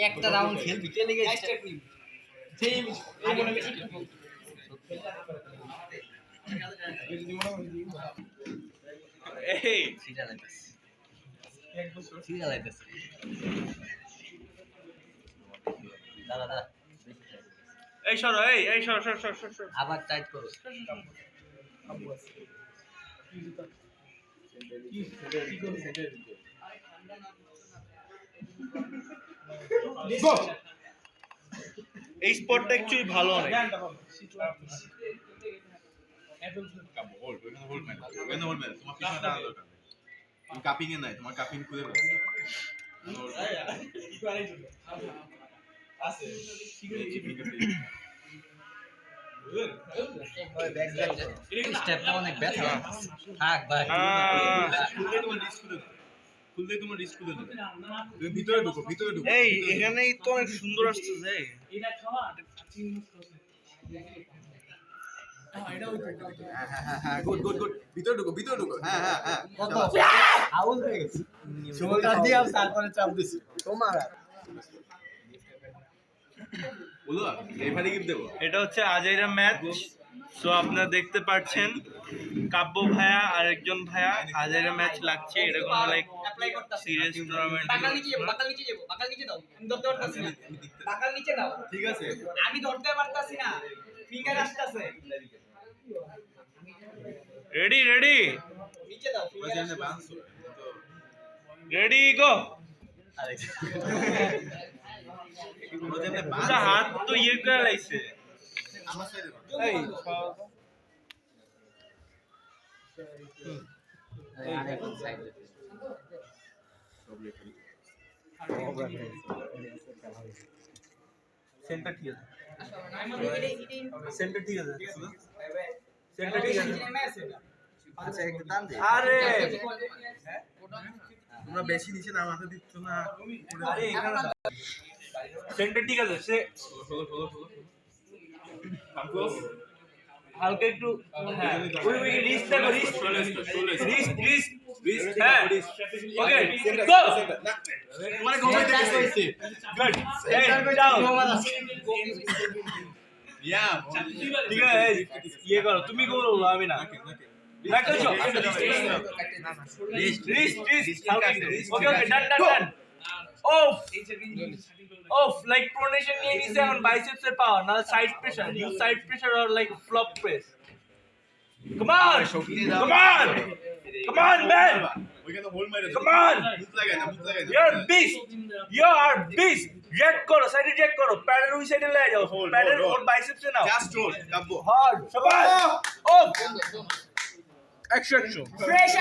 একটা রাউন্ড খেলবি চলে গেছে সেম এই সিরিয়াল আইতেছে দাদা দাদা এই সরো এই সর আবার টাইট করো এই স্পটটা অ্যাকচুয়ালি ভালো অনেক কাপিং এ নাই তোমার কাপিং খুলে স্টেপটা অনেক ব্যথা থাক ভাই খুললে তোমার রিস্ক খুলে নেবে তুমি ভিতরে ঢুকো এই এখানেই তো অনেক সুন্দর আসছে এটা খাওয়া গুড ভিতরে ঢুকো হ্যাঁ কত আউল হয়ে গেছে শোল্ডার দিয়ে আর তারপরে চাপ দিছি তোমার বলো রেফারি গিফট দেবো এটা হচ্ছে আজাইরা ম্যাচ সো আপনারা দেখতে পাচ্ছেন কাব্য ভাইয়া আর একজন ভাইয়া আজাইরা ম্যাচ লাগছে এরকম লাইক সিরিয়াস টুর্নামেন্ট বাকাল নিচে দাও আমি ধরতে পারতাছি না বাকাল নিচে দাও ঠিক আছে আমি ধরতে পারতাছি না ফিঙ্গার আসতেছে রেডি নিচে দাও রেডি গো হাত তো ইয়ে করে লাইছে এই সেন্টার ঠিক আছে সেন্টার ঠিক আছে সেন্টার ঠিক আছে আচ্ছা একটু টান দে আরে তোমরা বেশি নিচে না মাথা দিচ্ছ না আরে এখানে সেন্টার ঠিক আছে সে হালকা একটু হ্যাঁ ওই রিস্ক দেখো রিস্ক হ্যাঁ ওকে গো তোমার ঘুমাইতে গেছে গুড এই যাও ইয়া ঠিক আছে ইয়ে করো তুমি করো আমি না ওকে ডান off like pronation নিয়ে নিছে এখন biceps এর পাওয়ার না side pressure use side pressure or like flop press come on man ওইখানে হোল মাইরে come on মুখ লাগায় না you are beast জ্যাক করো সাইডে জ্যাক করো প্যাডের ওই সাইডে লয়ে যাও প্যাডের ওর biceps এ নাও জাস্ট রোল কাব্য হার্ড সবাই off action ফ্রেশ